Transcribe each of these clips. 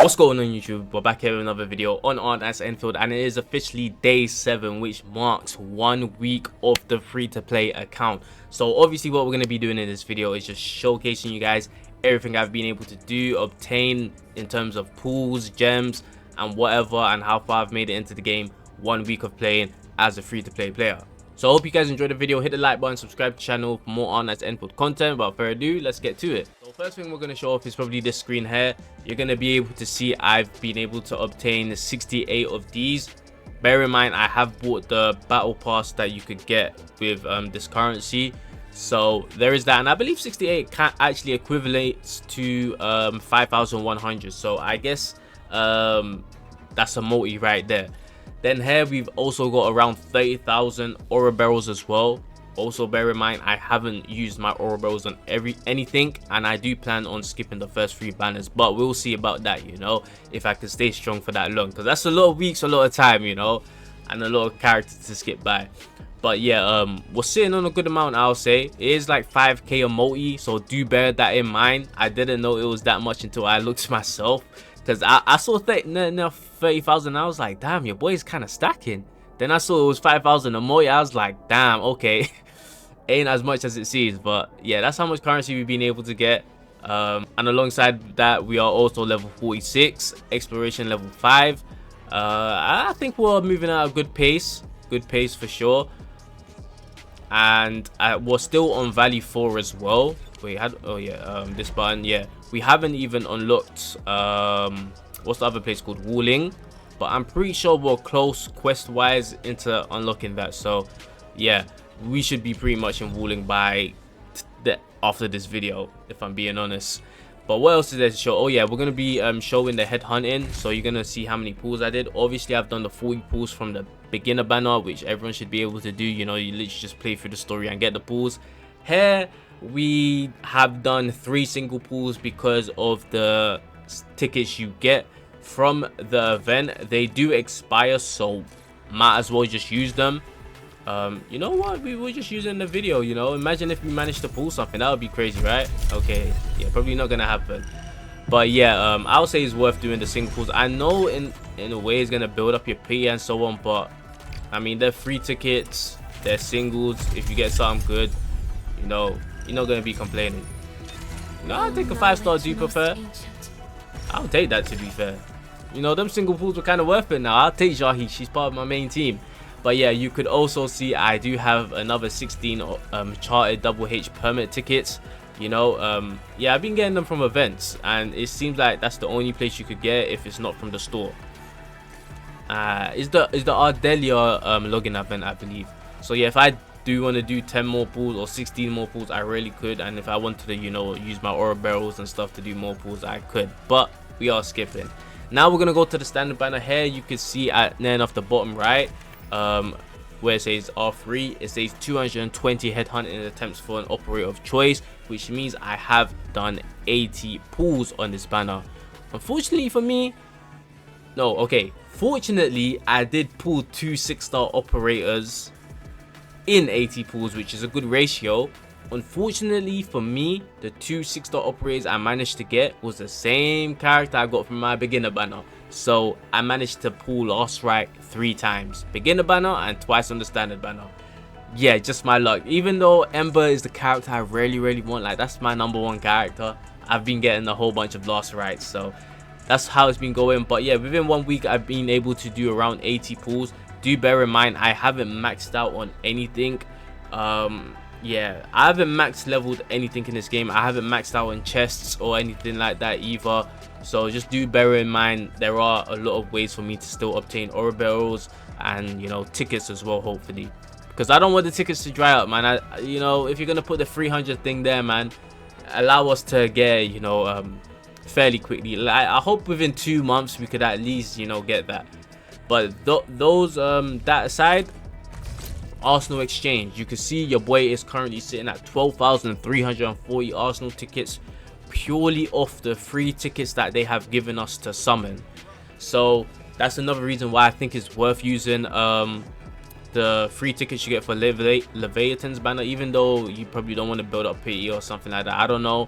What's going on YouTube? We're back here with another video on Arknights Endfield, and it is officially day 7, which marks 1 week of the free-to-play account. So obviously what we're going to be doing in this video is just showcasing you guys everything I've been able to do, obtain in terms of pools, gems and whatever, and how far I've made it into the game 1 week of playing as a free-to-play player. So I hope you guys enjoyed the video. Hit the like button, subscribe to the channel for more Arknights Endfield content. Without further ado, let's get to it. So first thing we're going to show off is probably this screen here. You're going to be able to see I've been able to obtain 68 of these. Bear in mind, I have bought the battle pass that you could get with this currency. So there is that, and I believe 68 can actually equivalates to 5,100. So I guess that's a multi right there. Then here we've also got around 30,000 aura barrels as well. Also bear in mind, I haven't used my aura barrels on anything, and I do plan on skipping the first 3 banners, but we'll see about that, you know, if I can stay strong for that long, because that's a lot of weeks, a lot of time, you know, and a lot of characters to skip by. But yeah, we're sitting on a good amount. I'll say it is like 5k a multi, so do bear that in mind. I didn't know it was that much until I looked myself, because I saw 30,000. I was like, damn, your boy's kind of stacking. Then I saw it was 5,000 a multi. I was like, damn, okay. Ain't as much as it seems. But yeah, that's how much currency we've been able to get. And alongside that, we are also level 46, exploration level 5. I think we're moving at a good pace for sure. And we're still on value 4 as well. We had, oh yeah, this button, yeah, we haven't even unlocked what's the other place called, Walling, but I'm pretty sure we're close quest wise into unlocking that. So yeah, we should be pretty much in Walling by after this video, if I'm being honest. But what else is there to show? Oh yeah, we're gonna be showing the head hunting, so you're gonna see how many pools I did. Obviously I've done the 40 pools from the beginner banner, which everyone should be able to do. You know, you literally just play through the story and get the pools. Here we have done 3 single pools because of the tickets you get from the event. They do expire, so might as well just use them. You know what, we were just using the video, you know, imagine if we managed to pull something. That would be crazy, right? Okay, yeah, probably not gonna happen, but yeah, I would say it's worth doing the single pools. I know in a way it's gonna build up your P and so on, but I mean, they're free tickets, they're singles. If you get something good, you know, you're not gonna be complaining. You know, I'll take a 5-star duper fair. I'll take that, to be fair. You know, them single pools were kind of worth it now. I'll take Jahi, she's part of my main team. But yeah, you could also see I do have another 16 charted double H permit tickets. You know, yeah, I've been getting them from events, and it seems like that's the only place you could get if it's not from the store. Is the Ardelia login event, I believe. So yeah, if I do want to do 10 more pools or 16 more pools, I really could. And if I wanted to, you know, use my aura barrels and stuff to do more pools, I could. But we are skipping. Now we're gonna go to the standard banner. Here you can see at near enough the bottom right, where it says R3, it says 220 headhunting attempts for an operator of choice, which means I have done 80 pools on this banner. Unfortunately for me, no, okay, fortunately I did pull 2 6-star operators in 80 pools, which is a good ratio. Unfortunately for me, the 2 6-star operators I managed to get was the same character I got from my beginner banner. So I managed to pull Last Right 3 times, beginner banner and twice on the standard banner. Yeah, just my luck. Even though Ember is the character I really want, like that's my #1 character, I've been getting a whole bunch of Last Rights, so that's how it's been going. But yeah, within 1 week I've been able to do around 80 pulls. Do bear in mind, I haven't maxed out on anything. Yeah, I haven't max leveled anything in this game. I haven't maxed out on chests or anything like that either. So just do bear in mind, there are a lot of ways for me to still obtain aura barrels and, you know, tickets as well, hopefully, because I don't want the tickets to dry up, man. You know, if you're gonna put the 300 thing there, man, allow us to get, you know, fairly quickly. Like, I hope within 2 months we could at least, you know, get that. But those that aside, Arsenal exchange, you can see your boy is currently sitting at 12,340 Arsenal tickets, purely off the free tickets that they have given us to summon. So that's another reason why I think it's worth using the free tickets you get for Leviathan's banner, even though you probably don't want to build up PE or something like that. I don't know,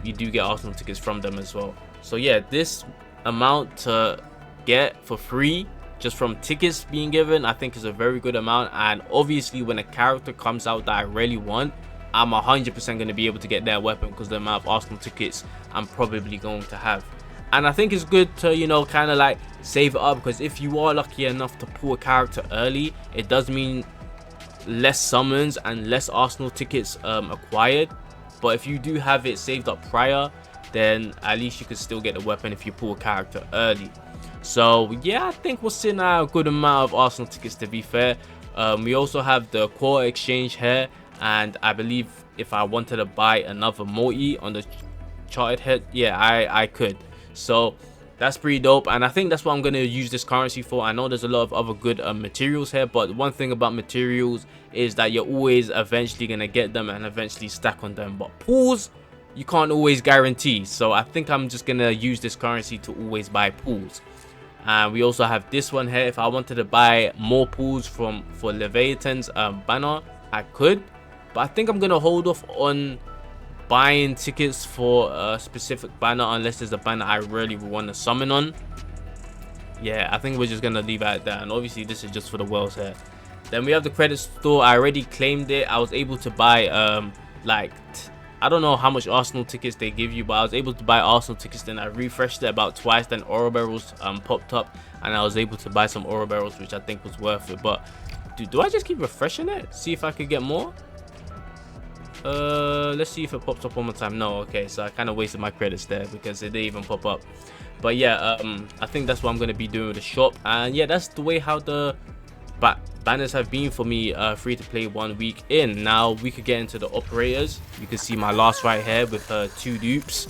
you do get Arsenal tickets from them as well. So yeah, this amount to get for free just from tickets being given, I think is a very good amount. And obviously when a character comes out that I really want, I'm 100% going to be able to get their weapon because the amount of Arsenal tickets I'm probably going to have. And I think it's good to, you know, kind of like save it up, because if you are lucky enough to pull a character early, it does mean less summons and less Arsenal tickets acquired. But if you do have it saved up prior, then at least you can still get the weapon if you pull a character early. So yeah, I think we're sitting at a good amount of Arsenal tickets, to be fair. We also have the quarter exchange here, and I believe if I wanted to buy another multi on the charted head, yeah, I could. So that's pretty dope, and I think that's what I'm going to use this currency for. I know there's a lot of other good materials here, but one thing about materials is that you're always eventually going to get them and eventually stack on them. But pools, you can't always guarantee. So I think I'm just going to use this currency to always buy pools. And we also have this one here. If I wanted to buy more pools for Leviathan's banner, I could. But I think I'm going to hold off on buying tickets for a specific banner unless there's a banner I really want to summon on. Yeah, I think we're just gonna leave it at that. And obviously this is just for the worlds here. Then we have the credit store. I already claimed it. I was able to buy like I don't know how much Arsenal tickets they give you, but I was able to buy Arsenal tickets. Then I refreshed it about twice, then Oro barrels popped up and I was able to buy some Oro barrels, which I think was worth it. But do I just keep refreshing it, see if I could get more? Let's see if it pops up one more time. No, okay, so I kind of wasted my credits there because it didn't even pop up. But yeah, I think that's what I'm going to be doing with the shop. And yeah, that's the way how the banners have been for me free to play 1 week in. Now we could get into the operators. You can see my last right here with her 2 dupes,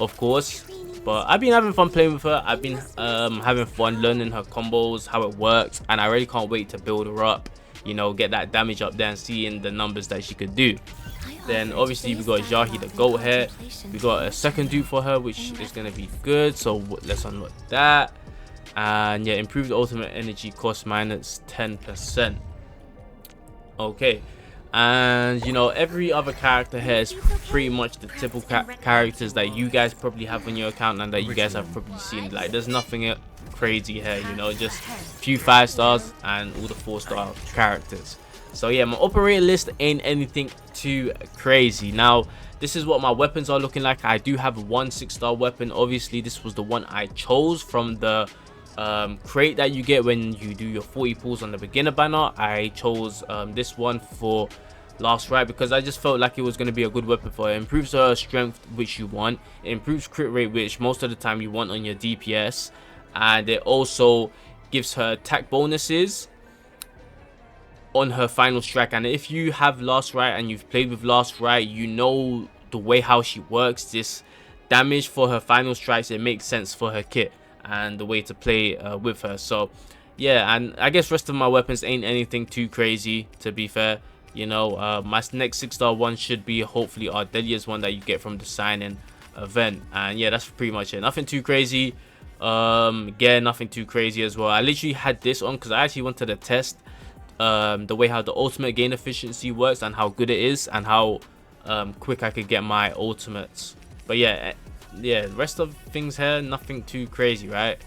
of course. But I've been having fun playing with her. I've been having fun learning her combos, how it works, and I really can't wait to build her up, you know, get that damage up there and seeing the numbers that she could do. Then obviously we got Jahi the goat here. We got a second dupe for her, which is going to be good. So let's unlock that. And yeah, improved ultimate energy cost minus 10%. Okay. And you know, every other character here is pretty much the typical characters that you guys probably have on your account and that you guys have probably seen. Like, there's nothing crazy here, you know, just a few 5 stars and all the 4-star characters. So yeah, my operator list ain't anything too crazy. Now this is what my weapons are looking like. I do have one 6-star weapon. Obviously this was the one I chose from the crate that you get when you do your 40 pulls on the beginner banner. I chose this one for last ride because I just felt like it was going to be a good weapon for her. It improves her strength, which you want. It improves crit rate, which most of the time you want on your DPS. And it also gives her attack bonuses on her final strike. And if you have last ride and you've played with last ride, you know the way how she works. This damage for her final strikes, it makes sense for her kit and the way to play with her. So yeah, and I guess rest of my weapons ain't anything too crazy, to be fair. You know, my next 6-star one should be hopefully Ardelia's one that you get from the sign-in event. And yeah, that's pretty much it. Nothing too crazy. Yeah, nothing too crazy as well. I literally had this on because I actually wanted to test the way how the ultimate gain efficiency works and how good it is and how quick I could get my ultimates. But yeah, the rest of things here, nothing too crazy, right?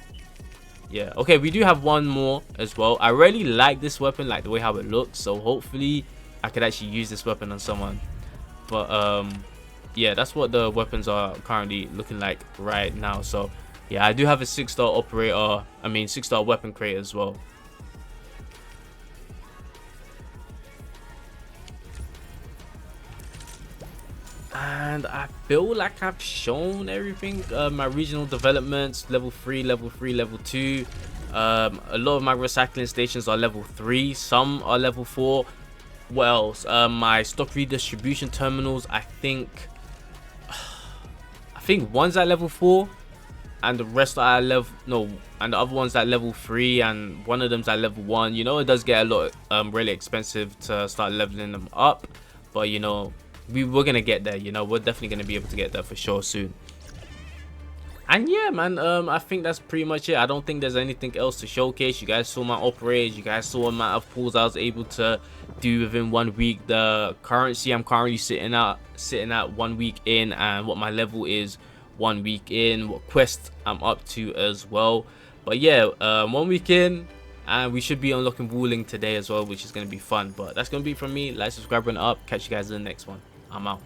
Yeah, okay, we do have one more as well. I really like this weapon, like the way how it looks, so hopefully I could actually use this weapon on someone. But yeah, that's what the weapons are currently looking like right now. So yeah, I do have a 6-star operator, I mean 6-star weapon crate as well. And I feel like I've shown everything. My regional developments, level 3, level 3, level 2. A lot of my recycling stations are level 3, some are level 4. What else? My stock redistribution terminals, I think one's at level 4 and the rest are at level, no, and the other one's at level 3 and one of them's at level 1. You know, it does get a lot really expensive to start leveling them up, but you know, we're gonna get there. You know, we're definitely gonna be able to get there for sure soon. And yeah, man, I think that's pretty much it. I don't think there's anything else to showcase. You guys saw my operators, you guys saw the amount of pulls I was able to do within 1 week. The currency I'm currently sitting at 1 week in, and what my level is 1 week in, what quest I'm up to as well. But yeah, 1 week in, and we should be unlocking Wuling today as well, which is going to be fun. But that's going to be from me. Like, subscribe, and up. Catch you guys in the next one. I'm out.